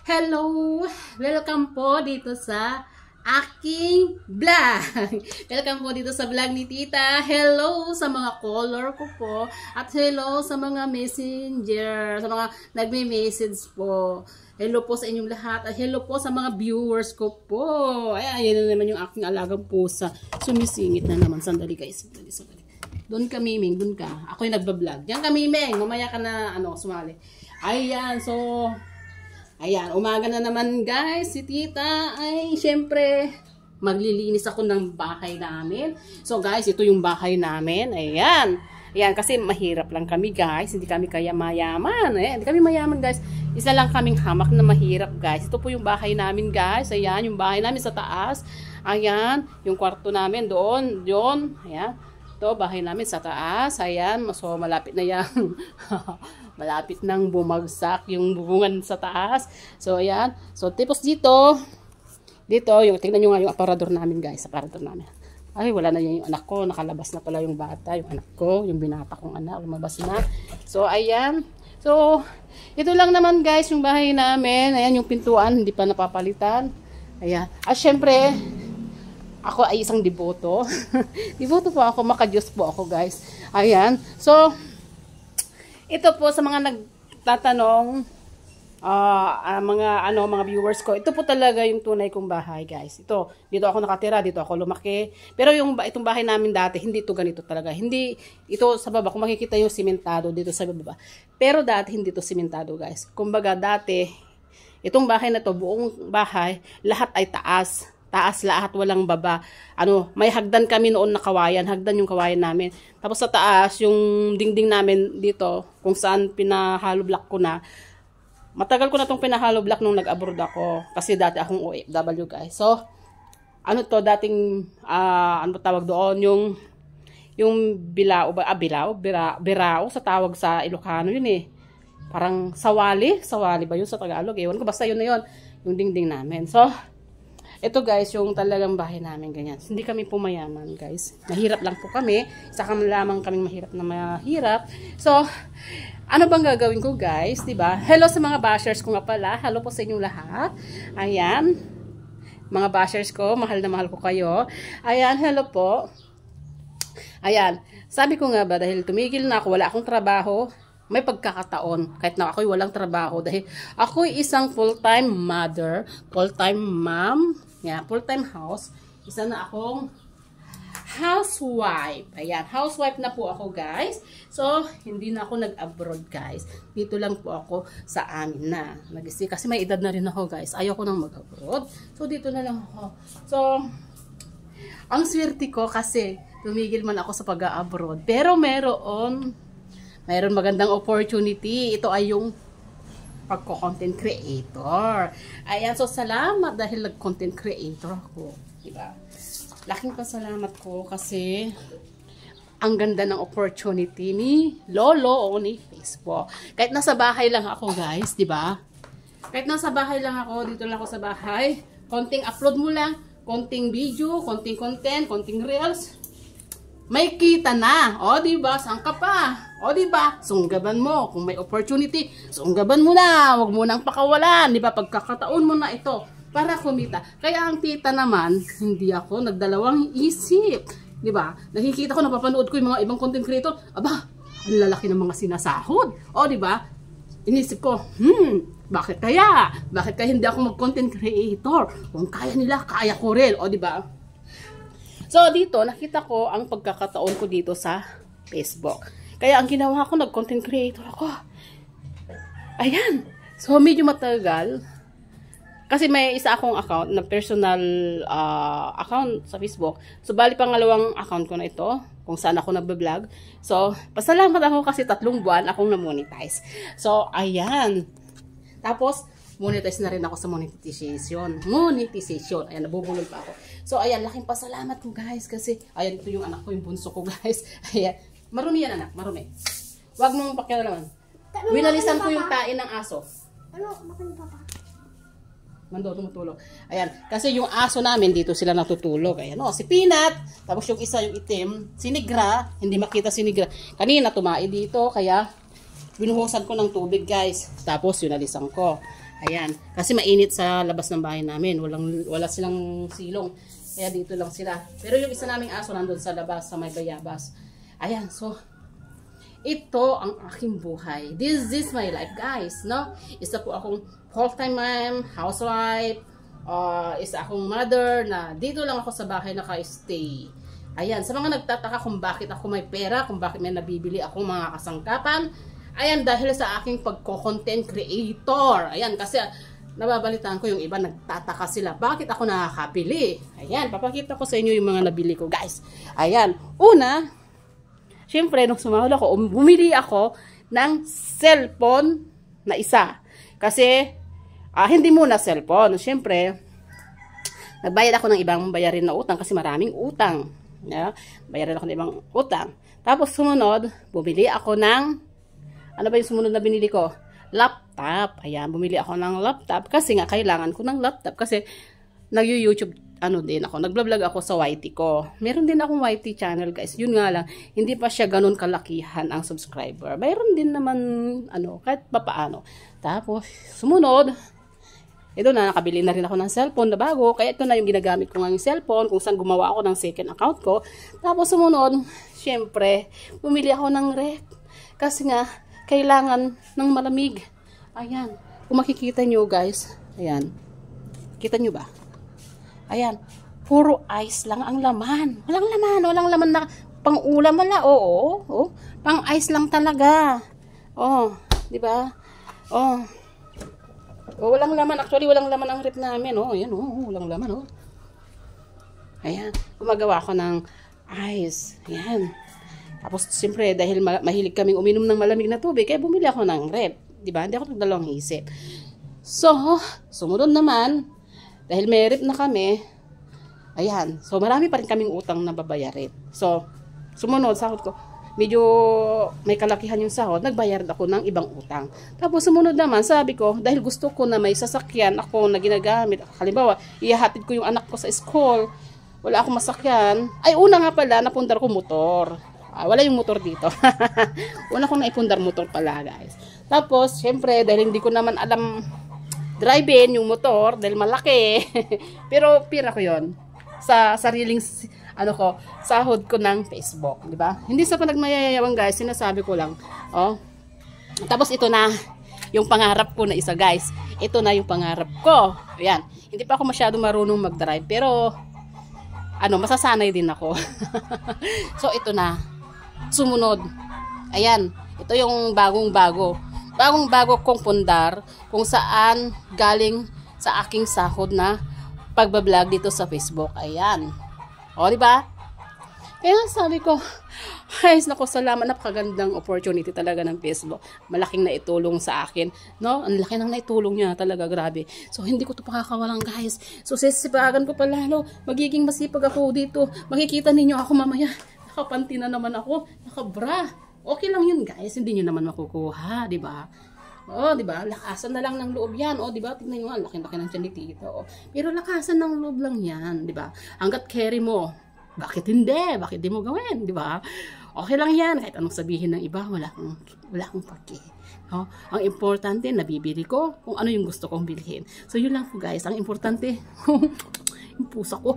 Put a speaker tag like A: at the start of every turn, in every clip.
A: Hello! Welcome po dito sa aking vlog. Welcome po dito sa vlog ni Tita. Hello sa mga caller ko po. At hello sa mga messenger. Sa mga nagme-message po. Hello po sa inyong lahat. At hello po sa mga viewers ko po. Ayan na naman yung aking alagang pusa. Sumisingit na naman. Sandali guys. Sandali. Doon ka, Miming. Doon ka. Ako yung nagbablog. Diyan ka, Miming. Mamaya ka na, sumali. Ayan. So, ayan. Umaga na naman, guys. Si Tita ay, syempre, maglilinis ako ng bahay namin. So, guys, ito yung bahay namin. Ayan. Ayan, kasi mahirap lang kami, guys. Hindi kami kaya mayaman. Ayan, hindi kami mayaman, guys. Isa lang kaming hamak na mahirap, guys. Ito po yung bahay namin, guys. Ayan, yung bahay namin sa taas. Ayan, yung kwarto namin doon. Doon. Ayan. Ito, bahay namin sa taas. Ayan, so malapit na yan. Malapit nang bumagsak yung bubungan sa taas. So, ayan. So, tipos dito, yung, tingnan nyo nga yung aparador namin, guys. Aparador namin. Ay, wala na yung anak ko. Nakalabas na pala yung bata, yung anak ko. Yung binata kong anak, lumabas na. So, ayan. So, ito lang naman, guys, yung bahay namin. Ayan, yung pintuan, hindi pa napapalitan. Ayan. At syempre, ako ay isang deboto. Deboto po ako, makadiyos po ako, guys. Ayan. So, ito po sa mga nagtatanong, mga viewers ko, ito po talaga yung tunay kong bahay, guys. Ito, dito ako nakatira, dito ako lumaki. Pero itong bahay namin dati, hindi ito ganito talaga. Hindi, ito sa baba, kung makikita yung simentado dito sa baba. Pero dati, hindi ito simentado, guys. Kumbaga, dati, itong bahay na to, buong bahay, lahat ay taas. Taas lahat, walang baba. May hagdan kami noon na kawayan. Hagdan yung kawayan namin. Tapos sa taas, yung dingding namin dito, kung saan pinahalo block ko na. Matagal ko na itong pinahalo block nung nag-abroad ako. Kasi dati akong OFW, guys. So, dating, tawag doon, yung bilao birao sa tawag sa Ilocano yun eh. Parang sawali ba yun sa Tagalog? Ewan ko, basta yun na yun. Yung dingding namin. So, ito guys, yung talagang bahay namin ganyan. Hindi kami pumayaman, guys. Mahirap lang po kami. Saka lamang kaming mahirap na mahirap. So, ano bang gagawin ko, guys? Diba? Hello sa mga bashers ko nga pala. Hello po sa inyong lahat. Ayan. Mga bashers ko, mahal na mahal ko kayo. Ayan, hello po. Ayan. Sabi ko nga ba, dahil tumigil na ako, wala akong trabaho, may pagkakataon, kahit na ako'y walang trabaho, dahil ako'y isang full-time mother, full-time mom, full-time house, isa na akong housewife. Ayan, housewife na po ako, guys. So, hindi na ako nag-abroad, guys. Dito lang po ako sa amin na. Kasi may edad na rin ako, guys. Ayaw ko nang mag-abroad. So, dito na lang ako. So, ang swerte ko kasi tumigil man ako sa pag-abroad. Pero mayroon magandang opportunity. Ito ay yung pagko-content creator. Ayan, so salamat dahil nag-content creator ako. Diba? Laking pasalamat ko kasi ang ganda ng opportunity ni Lolo o ni Facebook. Kahit nasa bahay lang ako, guys, diba? Kahit nasa bahay lang ako, dito lang ako sa bahay. Konting upload mo lang, konting video, konting content, konting reels. May kita na. O, diba? Saan ka pa? O, diba? Sunggaban mo. Kung may opportunity, sunggaban mo na. Huwag mo nang pakawalan. Diba? Pagkakataon mo na ito para kumita. Kaya ang tita naman, hindi ako nagdalawang isip. Diba? Nakikita ko, napapanood ko yung mga ibang content creator. Aba, ang lalaki ng mga sinasahod. O, diba? Inisip ko, bakit kaya? Bakit kaya hindi ako mag-content creator? Kung kaya nila, kaya ko rin. O, diba? So, dito, nakita ko ang pagkakataon ko dito sa Facebook. Kaya, ang ginawa ko, nag-content creator ako. Ayan. So, medyo matagal. Kasi may isa akong account na personal account sa Facebook. So, bali pangalawang account ko na ito, kung saan ako nagbablog. So, pasalamat ako kasi 3 buwan akong na-monetize. So, ayan. Tapos, monetize na rin ako sa monetization. Ayan, nabubulol pa ako. So, ayan, laking pasalamat ko, guys. Kasi, ayan, ito yung anak ko, yung bunso ko, guys. Ayan. Marumi yan, anak. Marumi. Huwag mong pakialaman. Winalisan ko yung tain ng aso.
B: Ano? Makin papa?
A: Mando, tumutulog. Ayan. Kasi yung aso namin, dito sila natutulog. Ayan, si Peanut. Tapos yung isa, yung itim. Si Negra. Hindi makita si Negra. Kanina, tumai dito. Kaya, binuhusan ko ng tubig, guys. Tapos, winalisan ko. Ayan. Kasi mainit sa labas ng bahay namin. Wala silang silong. Kaya dito lang sila. Pero yung isa naming aso nandun sa labas, sa may bayabas. Ayan. So, ito ang aking buhay. This is my life, guys. No? Isa po akong full-time mom, housewife, isa akong mother na dito lang ako sa bahay naka-stay. Ayan. Sa mga nagtataka kung bakit ako may pera, kung bakit may nabibili akong mga kasangkapan, ayan, dahil sa aking pagko-content creator. Ayan, kasi nababalitaan ko yung iba, nagtataka sila. Bakit ako nakakabili? Ayan, papakita ko sa inyo yung mga nabili ko, guys. Ayan, una, syempre, nung sumahod ako, bumili ako ng cellphone na isa. Kasi, hindi muna cellphone. Syempre, nagbayad ako ng ibang bayarin na utang kasi maraming utang. Yeah? Bayarin ako ng ibang utang. Tapos, sumunod, bumili ako ng ano ba yung sumunod na binili ko? Laptop. Ayan, bumili ako ng laptop kasi nga kailangan ko ng laptop kasi nag-YouTube din ako. Nag-vlog ako sa YT ko. Meron din akong YT channel, guys. Yun nga lang, hindi pa siya ganun kalakihan ang subscriber. Mayroon din naman kahit papaano. Tapos sumunod, ito na, nakabili na rin ako ng cellphone na bago. Kaya ito na yung ginagamit ko ng cellphone kung saan gumawa ako ng second account ko. Tapos sumunod, syempre, bumili ako ng ref. Kasi nga, kailangan ng malamig. Ayan. Kung makikita nyo, guys. Ayan. Kita nyo ba? Ayan. Puro ice lang ang laman. Walang laman. Walang laman na pang-ulam. Wala. Oo. Pang-ice lang talaga. Oh. Diba? Oh. Walang laman. Actually, walang laman ang rep namin. Oh. Ayan. Walang laman. Oh. Ayan. Gumagawa ako ng ice. Ayan. Tapos, siyempre, dahil mahilig kaming uminom ng malamig na tubig, kaya bumili ako ng rep. Diba? Hindi ako nagdalawang isip. So, sumunod naman, dahil may rep na kami, ayan. So, marami pa rin kaming utang na babayarin. So, sumunod, sahod ko, medyo may kalakihan yung sahod, nagbayad ako ng ibang utang. Tapos, sumunod naman, sabi ko, dahil gusto ko na may sasakyan ako na ginagamit, halimbawa, ihahatid ko yung anak ko sa school, wala akong masakyan, ay una nga pala, napundar ko motor. Wala yung motor dito. Una kong naipundar motor pala, guys. Tapos, syempre, dahil hindi ko naman alam drive-in yung motor, dahil malaki. Pero, pira ko yon sa sariling, sahod ko ng Facebook. Diba? Hindi sa panagmayayawang, guys. Sinasabi ko lang. Oh. Tapos, ito na yung pangarap ko na isa, guys. Ito na yung pangarap ko. Ayan. Hindi pa ako masyado marunong mag-drive. Pero, masasanay din ako. So, ito na. Sumunod. Ayan. Ito yung bagong-bago. Bagong-bago kong pundar kung saan galing sa aking sahod na pagbablog dito sa Facebook. Ayan. O, diba? Kaya sabi ko, guys, naku, salamat. Napakagandang opportunity talaga ng Facebook. Malaking naitulong sa akin. No? Ang laki ng naitulong niya talaga. Grabe. So, hindi ko ito pakakawalang, guys. So, sisipagan ko pa lalo. Magiging masipag ako dito. Makikita ninyo ako mamaya. Nakapanty na naman ako. Nakabra. Okay lang yun, guys. Hindi nyo naman makukuha. Diba? O, diba? Lakasan na lang ng loob yan. O, diba? Tignan nyo nga. Laki-laki ng tiyan dito. O. Pero lakasan ng loob lang yan. Diba? Hanggat carry mo. Bakit hindi? Bakit di mo gawin? Diba? Okay lang yan. Kahit anong sabihin ng iba, wala akong paki. No? Ang importante, nabibili ko kung ano yung gusto kong bilhin. So, yun lang po, guys. Ang importante, yung pusa ko,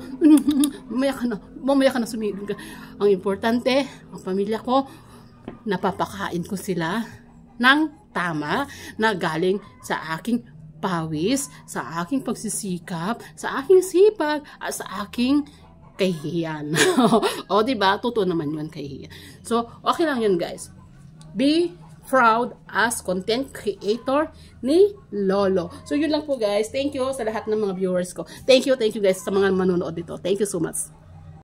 A: mamaya ka na sumilin ka. Ang importante, ang pamilya ko, napapakain ko sila ng tama na galing sa aking pawis, sa aking pagsisikap, sa aking sipag, at sa aking kahihiyan. O, diba? Totoo naman yun, kahihiyan. So, okay lang yun, guys. Be proud as content creator ni Lolo. So, yun lang po, guys. Thank you sa lahat ng mga viewers ko. Thank you guys sa mga manonood dito. Thank you so much.